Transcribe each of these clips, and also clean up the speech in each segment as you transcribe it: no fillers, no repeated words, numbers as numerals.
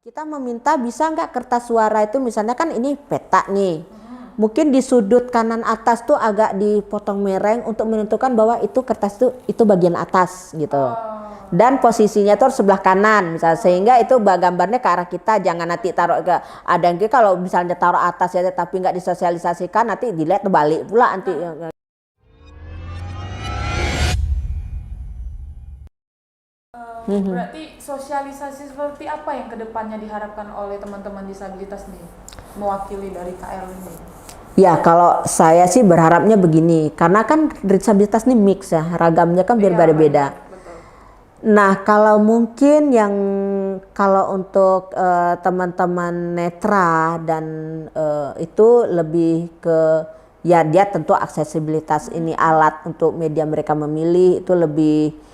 Kita meminta bisa nggak kertas suara itu misalnya kan ini peta nih. Mungkin di sudut kanan atas tuh agak dipotong mereng untuk menentukan bahwa itu kertas itu bagian atas gitu. Dan posisinya tuh sebelah kanan misalnya, sehingga itu gambarnya ke arah kita, jangan nanti taruh ke ada yang kalau misalnya taruh atas ya tapi nggak disosialisasikan nanti dilihat terbalik pula nanti. Berarti sosialisasi seperti apa yang kedepannya diharapkan oleh teman-teman disabilitas nih, mewakili dari KL ini? Ya kalau saya sih berharapnya begini, karena kan disabilitas ini mix ya, ragamnya kan berbeda-beda. Nah kalau mungkin yang kalau untuk teman-teman netra dan itu lebih ke ya dia tentu aksesibilitas ini alat untuk media mereka memilih itu lebih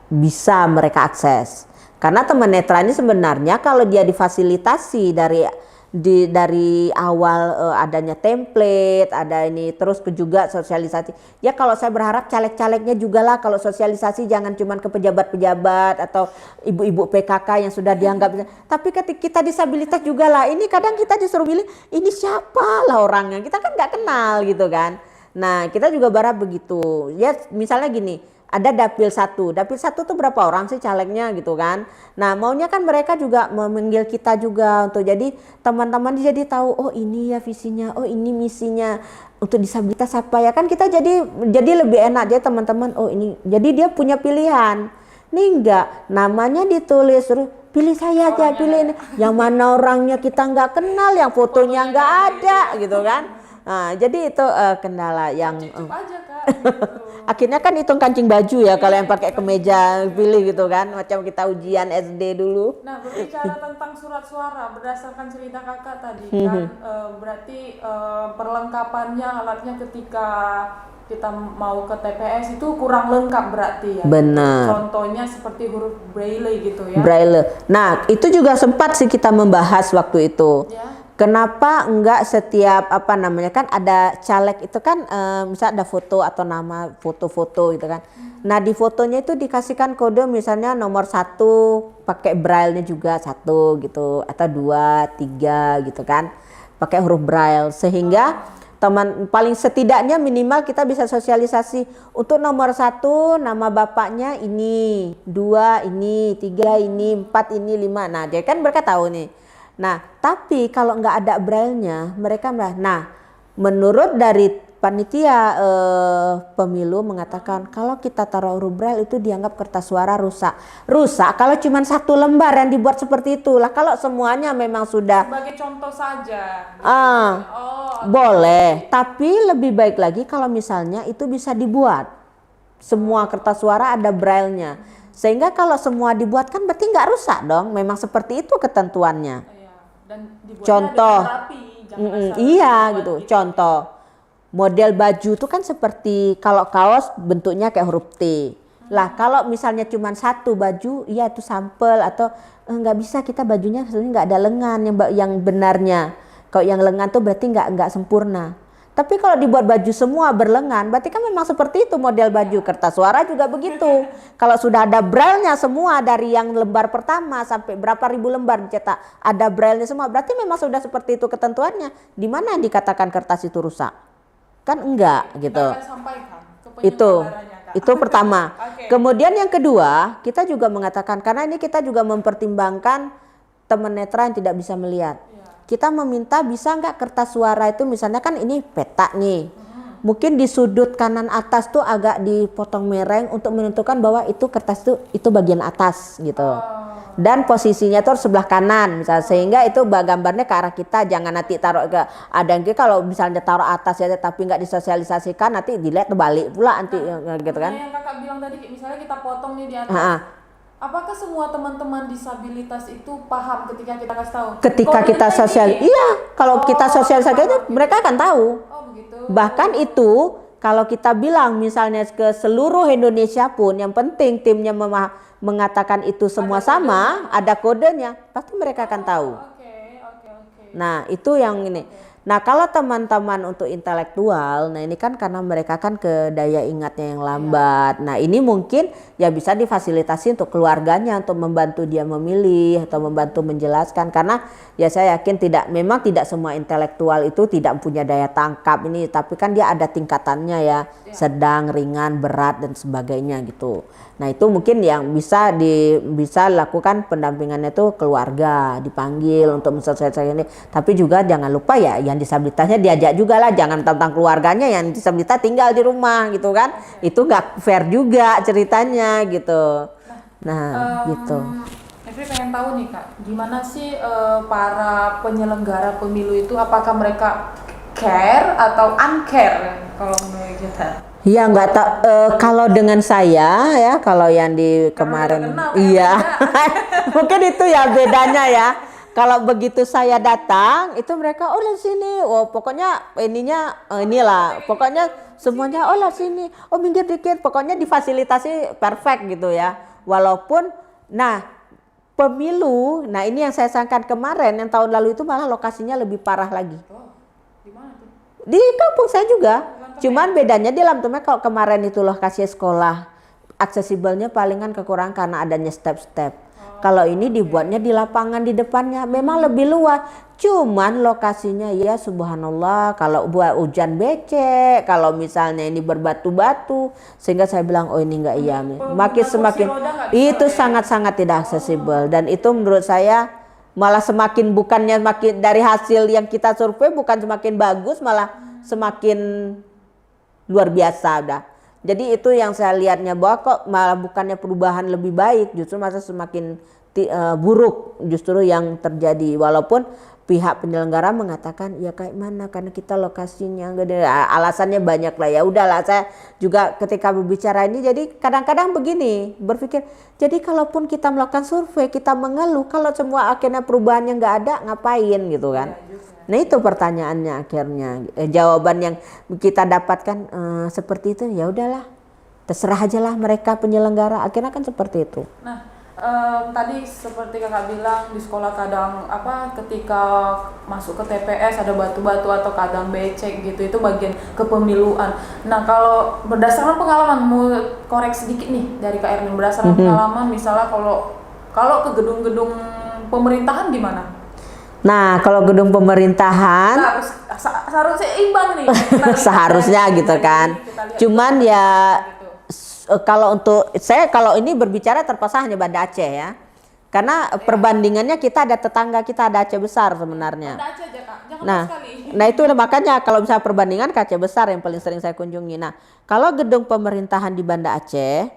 bisa mereka akses. Karena teman netra ini sebenarnya kalau dia difasilitasi dari awal adanya template, ada ini terus juga sosialisasi. Ya kalau saya berharap caleg-calegnya juga lah kalau sosialisasi jangan cuma ke pejabat-pejabat atau ibu-ibu PKK yang sudah dianggap. Tapi ketika kita disabilitas juga lah. Ini kadang kita disuruh milih ini siapa lah orangnya. Kita kan nggak kenal gitu kan. Nah kita juga berharap begitu. Ya misalnya gini. Ada dapil satu tuh berapa orang sih calegnya gitu kan. Nah maunya kan mereka juga memanggil kita juga untuk jadi teman-teman jadi tahu oh ini ya visinya, oh ini misinya untuk disabilitas apa ya kan kita jadi lebih enak dia teman-teman oh ini jadi dia punya pilihan. Nih enggak namanya ditulis pilih saya aja pilih ini. Yang mana orangnya kita nggak kenal yang fotonya nggak ada gitu kan. Nah, jadi itu kendala yang aja, Kak, gitu. Akhirnya kan hitung kancing baju ya kalau yang pakai kemeja pilih gitu kan macam kita ujian SD dulu. Nah berbicara tentang surat suara berdasarkan cerita kakak tadi kan berarti perlengkapannya alatnya ketika kita mau ke TPS itu kurang lengkap berarti ya. Benar. Contohnya seperti huruf braille gitu ya. Braille. Nah itu juga sempat sih kita membahas waktu itu. Ya. Kenapa enggak setiap apa namanya kan ada caleg itu kan misalnya ada foto atau nama foto-foto gitu kan. Nah di fotonya itu dikasihkan kode misalnya nomor 1 pakai braille-nya juga 1 gitu atau 2, 3 gitu kan pakai huruf braille sehingga teman paling setidaknya minimal kita bisa sosialisasi untuk nomor 1 nama bapaknya ini 2 ini 3 ini 4 ini 5 nah dia kan mereka tahu nih. Nah, tapi kalau nggak ada braille-nya, mereka nah, menurut dari panitia pemilu mengatakan kalau kita taruh huruf braille itu dianggap kertas suara rusak. Rusak kalau cuma 1 lembar yang dibuat seperti itulah. Kalau semuanya memang sudah sebagai contoh saja. Boleh, tapi lebih baik lagi kalau misalnya itu bisa dibuat. Semua kertas suara ada braille-nya. Sehingga kalau semua dibuat kan berarti nggak rusak dong. Memang seperti itu ketentuannya. Dan contoh rapi, iya gitu lagi. Contoh model baju itu kan seperti kalau kaos bentuknya kayak huruf T lah kalau misalnya cuma 1 baju iya itu sampel atau nggak bisa kita bajunya sebenarnya nggak ada lengan yang benarnya kalau yang lengan tuh berarti nggak sempurna. Tapi kalau dibuat baju semua berlengan, berarti kan memang seperti itu model baju. Kertas suara juga begitu. Kalau sudah ada braille-nya semua dari yang lembar pertama sampai berapa ribu lembar dicetak, ada braille-nya semua, berarti memang sudah seperti itu ketentuannya. Di mana dikatakan kertas itu rusak? Kan enggak gitu. Itu pertama. Kemudian yang kedua, kita juga mengatakan karena ini kita juga mempertimbangkan teman netra yang tidak bisa melihat. Kita meminta bisa nggak kertas suara itu misalnya kan ini peta nih. Mungkin di sudut kanan atas tuh agak dipotong mereng untuk menentukan bahwa itu kertas itu bagian atas gitu. Dan posisinya tuh sebelah kanan misalnya sehingga itu gambarnya ke arah kita, jangan nanti taruh ke ada yang kalau misalnya taruh atas ya tapi nggak disosialisasikan nanti dilihat terbalik pula nanti gitu kan. Yang kakak bilang tadi misalnya kita potong nih di atas. Apakah semua teman-teman disabilitas itu paham ketika kita kasih tahu? Ketika kita kalau kita sosialisasi mereka akan tahu. Oh begitu. Bahkan itu kalau kita bilang misalnya ke seluruh Indonesia pun yang penting timnya mengatakan itu semua ada kodenya, pasti mereka akan tahu. Oke. Nah itu yang ini. Nah, kalau teman-teman untuk intelektual, nah ini kan karena mereka kan ke daya ingatnya yang lambat. Nah, ini mungkin ya bisa difasilitasi untuk keluarganya untuk membantu dia memilih atau membantu menjelaskan, karena ya saya yakin memang tidak semua intelektual itu tidak punya daya tangkap ini, tapi kan dia ada tingkatannya ya, sedang, ringan, berat dan sebagainya gitu. Nah, itu mungkin yang bisa lakukan pendampingannya itu keluarga, dipanggil untuk menselesaikan ini. Tapi juga jangan lupa ya yang disabilitasnya diajak juga lah, jangan tentang keluarganya yang disabilitas tinggal di rumah gitu kan. Itu nggak fair juga ceritanya gitu. Nah, gitu. Evri pengen tahu nih Kak, gimana sih para penyelenggara pemilu itu, apakah mereka care atau uncare kalau menurut kita? Iya nggak tahu kalau dengan saya ya, kalau yang di kemarin iya mungkin itu ya bedanya ya. Kalau begitu saya datang itu mereka oh lah sini, oh pokoknya inilah pokoknya semuanya oh lah sini, oh minggir dikit, pokoknya difasilitasi perfect gitu ya. Walaupun nah pemilu, nah ini yang saya sangkan kemarin yang tahun lalu itu malah lokasinya lebih parah lagi. Di mana tuh? Di kampung saya juga. Cuman bedanya di Lantume kalau kemarin itu lokasi sekolah, aksesibelnya palingan kekurangan karena adanya step-step. Kalau ini dibuatnya di lapangan di depannya, memang lebih luas. Cuman lokasinya ya subhanallah, kalau buat hujan becek, kalau misalnya ini berbatu-batu, sehingga saya bilang oh ini enggak iya. Semakin itu sangat-sangat tidak aksesibel, dan itu menurut saya malah semakin bukannya makin dari hasil yang kita survei bukan semakin bagus, malah semakin luar biasa udah. Jadi itu yang saya lihatnya bahwa kok malah bukannya perubahan lebih baik, justru malah semakin buruk justru yang terjadi. Walaupun pihak penyelenggara mengatakan ya kayak mana karena kita lokasinya alasannya banyak lah, ya udahlah. Saya juga ketika berbicara ini jadi kadang-kadang begini berpikir, jadi kalaupun kita melakukan survei kita mengeluh kalau semua akhirnya perubahannya nggak ada, ngapain gitu kan. Nah itu pertanyaannya akhirnya, jawaban yang kita dapatkan seperti itu, ya udahlah terserah aja lah mereka penyelenggara, akhirnya kan seperti itu. Nah tadi seperti kakak bilang di sekolah kadang ketika masuk ke TPS ada batu-batu atau kadang becek gitu, itu bagian kepemiluan. Nah kalau berdasarkan pengalaman, mau korek sedikit nih dari Kak Erlin, berdasarkan pengalaman misalnya kalau ke gedung-gedung pemerintahan gimana? Nah, kalau gedung pemerintahan seharusnya imbang nih. seharusnya gitu kan. Cuman ya kalau untuk saya, kalau ini berbicara terpaksa hanya Banda Aceh ya. Karena perbandingannya kita ada tetangga kita, ada Aceh Besar sebenarnya. Banda Aceh aja Kak, jangan sekali. Nah itu makanya kalau misalnya perbandingan ke Aceh Besar yang paling sering saya kunjungi. Nah, kalau gedung pemerintahan di Banda Aceh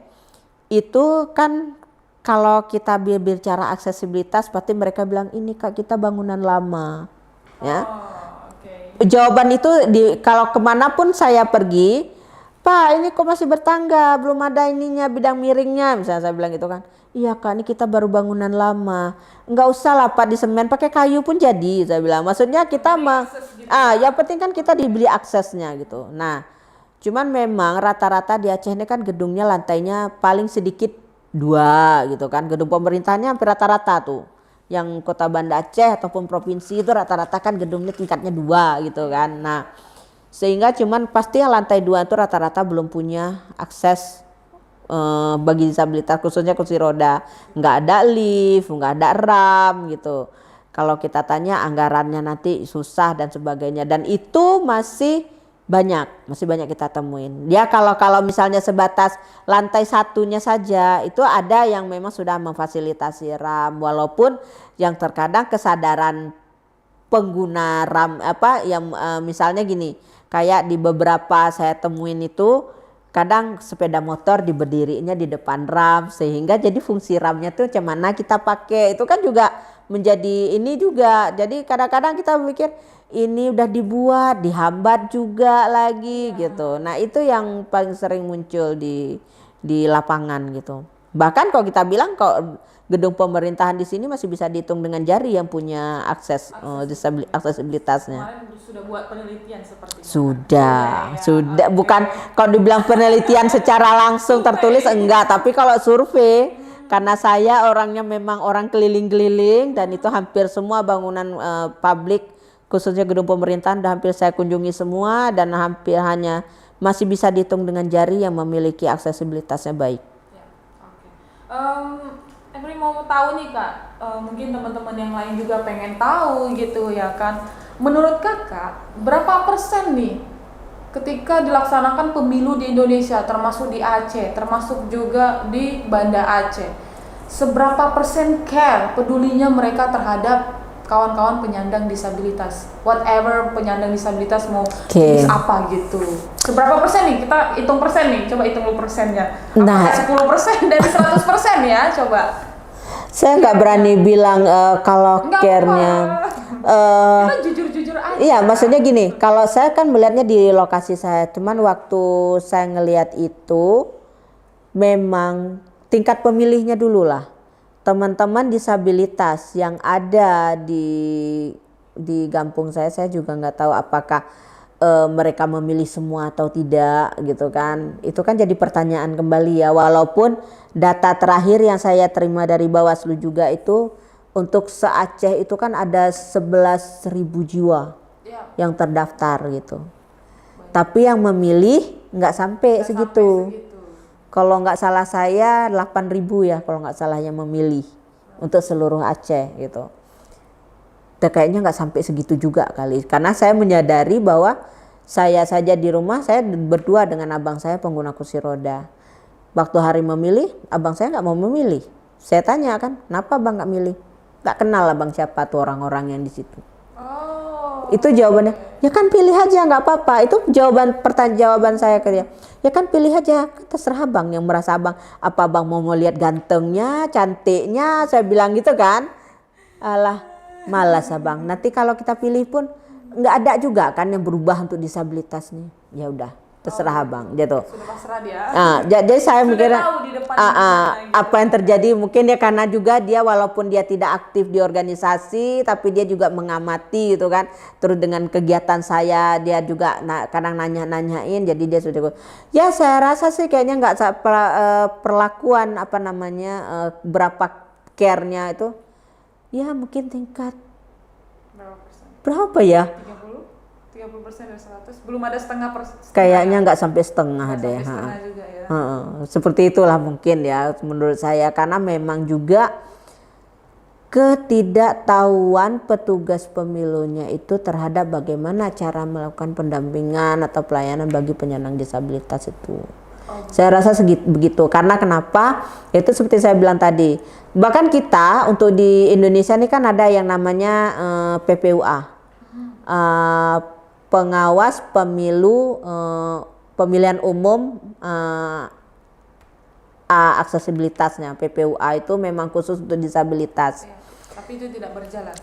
itu kan kalau kita bicara aksesibilitas, pasti mereka bilang ini Kak kita bangunan lama, ya. Jawaban itu kalau kemanapun saya pergi, Pak ini kok masih bertangga, belum ada ininya bidang miringnya, misalnya saya bilang gitu kan. Iya Kak ini kita baru bangunan lama, nggak usah lah Pak di semen, pakai kayu pun jadi, saya bilang. Maksudnya kita yang penting kan kita diberi aksesnya gitu. Nah, cuman memang rata-rata di Aceh ini kan gedungnya lantainya paling sedikit 2 gitu kan, gedung pemerintahannya hampir rata-rata tuh. Yang kota Banda Aceh ataupun provinsi itu rata-rata kan gedungnya tingkatnya 2 gitu kan. Nah, sehingga cuman pasti yang lantai 2 itu rata-rata belum punya akses bagi disabilitas, khususnya kursi roda. Nggak ada lift, nggak ada ram gitu. Kalau kita tanya anggarannya nanti susah dan sebagainya, dan itu masih banyak kita temuin. Dia kalau misalnya sebatas lantai satunya saja itu ada yang memang sudah memfasilitasi RAM, walaupun yang terkadang kesadaran pengguna RAM misalnya gini, kayak di beberapa saya temuin itu kadang sepeda motor diberdirinya di depan RAM, sehingga jadi fungsi RAM-nya tuh cuman kita pakai, itu kan juga menjadi ini juga. Jadi kadang-kadang kita mikir ini udah dibuat, dihambat juga lagi gitu. Nah itu yang paling sering muncul di lapangan gitu. Bahkan kalau kita bilang kok gedung pemerintahan di sini masih bisa dihitung dengan jari yang punya aksesibilitasnya. Kemarin sudah buat penelitian seperti itu. Sudah. Bukan kalau dibilang penelitian secara langsung tertulis enggak, tapi kalau survei, karena saya orangnya memang orang keliling-keliling dan itu hampir semua bangunan publik khususnya gedung pemerintahan hampir saya kunjungi semua dan hampir hanya masih bisa dihitung dengan jari yang memiliki aksesibilitasnya baik. Ya, oke. Emily mau tahu nih Kak, mungkin teman-teman yang lain juga pengen tahu gitu ya kan. Menurut Kakak, berapa persen nih ketika dilaksanakan pemilu di Indonesia, termasuk di Aceh, termasuk juga di Banda Aceh, seberapa persen care pedulinya mereka terhadap kawan-kawan penyandang disabilitas, whatever penyandang disabilitas mau jenis apa gitu. Seberapa persen nih? Kita hitung persen nih, coba hitung dulu persennya. Apakah 10% dari 100% ya, coba. Saya nggak berani bilang kalau care-nya. Kita jujur-jujur aja. Iya, maksudnya gini, kalau saya kan melihatnya di lokasi saya, cuman waktu saya ngelihat itu memang tingkat pemilihnya dulu lah. Teman-teman disabilitas yang ada di kampung saya juga nggak tahu apakah mereka memilih semua atau tidak gitu kan. Itu kan jadi pertanyaan kembali ya, walaupun data terakhir yang saya terima dari Bawaslu juga itu untuk se-Aceh itu kan ada 11.000 jiwa yang terdaftar gitu. Tapi yang memilih nggak sampai segitu. Kalau nggak salah saya 8.000 ya kalau nggak salah yang memilih untuk seluruh Aceh gitu. Dan kayaknya nggak sampai segitu juga kali. Karena saya menyadari bahwa saya saja di rumah, saya berdua dengan abang saya pengguna kursi roda. Waktu hari memilih, abang saya nggak mau memilih. Saya tanya kan, kenapa abang nggak milih? Nggak kenal abang siapa tuh orang-orang yang di situ. Itu jawabannya, ya kan pilih aja nggak apa-apa. Itu jawaban saya ke dia. Ya kan pilih aja, terserah abang yang merasa abang. Apa abang mau lihat gantengnya, cantiknya, saya bilang gitu kan. Alah, malas abang. Nanti kalau kita pilih pun nggak ada juga kan yang berubah untuk disabilitas nih. Ya udah, terserah abang gitu. Sudah pasrah dia. Jadi saya mikir gitu. apa yang terjadi mungkin ya karena juga dia walaupun dia tidak aktif di organisasi tapi dia juga mengamati gitu kan. Terus dengan kegiatan saya dia juga kadang nanya-nanyain, jadi dia sudah ya saya rasa sih kayaknya nggak perlakuan apa namanya berapa care-nya itu ya mungkin tingkat berapa ya? 30% dari 100, belum ada setengah persen. Kayaknya nggak sampai setengah deh. Setengah juga ya. Seperti itulah mungkin ya menurut saya, karena memang juga ketidaktahuan petugas pemilunya itu terhadap bagaimana cara melakukan pendampingan atau pelayanan bagi penyandang disabilitas itu. Saya rasa begitu. Karena kenapa? Itu seperti saya bilang tadi. Bahkan kita untuk di Indonesia ini kan ada yang namanya PPUA. Pengawas pemilu pemilihan umum aksesibilitasnya. PPUA itu memang khusus untuk disabilitas. Ya, tapi itu tidak berjalan.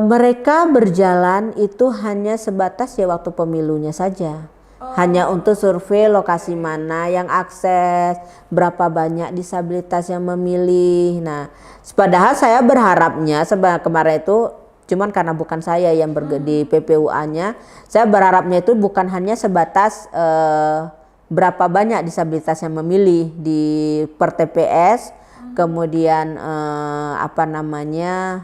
Mereka berjalan itu hanya sebatas ya waktu pemilunya saja. Hanya untuk survei lokasi mana yang akses, berapa banyak disabilitas yang memilih. Nah, padahal saya berharapnya kemarin itu cuman karena bukan saya yang di PPUA-nya, saya berharapnya itu bukan hanya sebatas berapa banyak disabilitas yang memilih di per TPS, kemudian apa namanya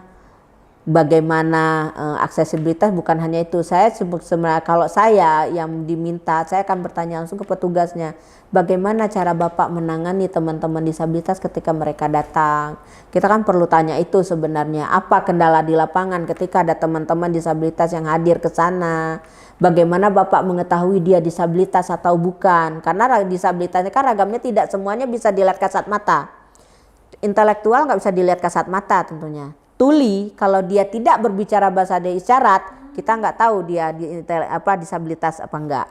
bagaimana aksesibilitas, bukan hanya itu. Saya sebenarnya kalau saya yang diminta, saya akan bertanya langsung ke petugasnya, bagaimana cara Bapak menangani teman-teman disabilitas ketika mereka datang. Kita kan perlu tanya itu sebenarnya, apa kendala di lapangan ketika ada teman-teman disabilitas yang hadir ke sana. Bagaimana Bapak mengetahui dia disabilitas atau bukan, karena disabilitasnya kan ragamnya, tidak semuanya bisa dilihat kasat mata. Intelektual nggak bisa dilihat kasat mata tentunya. Tuli kalau dia tidak berbicara bahasa isyarat, kita nggak tahu dia disabilitas apa enggak.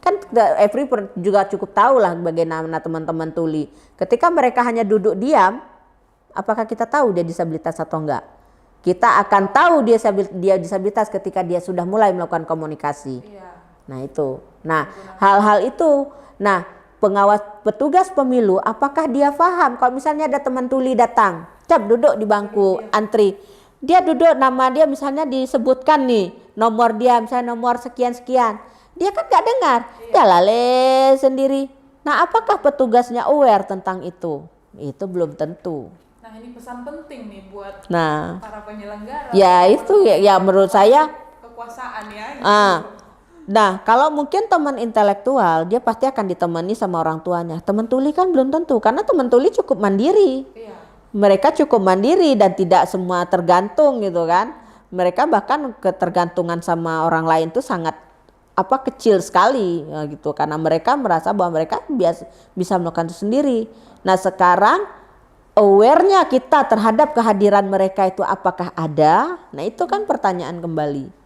Kan Every juga cukup tahu lah bagaimana teman-teman tuli. Ketika mereka hanya duduk diam, apakah kita tahu dia disabilitas atau enggak? Kita akan tahu dia disabilitas ketika dia sudah mulai melakukan komunikasi. Nah itu. Nah hal-hal itu. Nah petugas pemilu, apakah dia paham kalau misalnya ada teman tuli datang, duduk di bangku antri, dia duduk, nama dia misalnya disebutkan nih nomor dia, misalnya nomor sekian-sekian, dia kan nggak dengar, dia lale sendiri. Nah apakah petugasnya aware tentang itu? Itu belum tentu. Nah ini pesan penting nih buat Nah, para penyelenggara. ya itu ya menurut saya. Kekuasaan ya. Nah, kalau mungkin teman intelektual, dia pasti akan ditemani sama orang tuanya. Teman tuli kan belum tentu, karena teman tuli cukup mandiri. Iya. Mereka cukup mandiri dan tidak semua tergantung gitu kan. Mereka bahkan ketergantungan sama orang lain itu sangat kecil sekali ya gitu, karena mereka merasa bahwa mereka bisa melakukan itu sendiri. Nah, sekarang aware-nya kita terhadap kehadiran mereka itu apakah ada? Nah, itu kan pertanyaan kembali.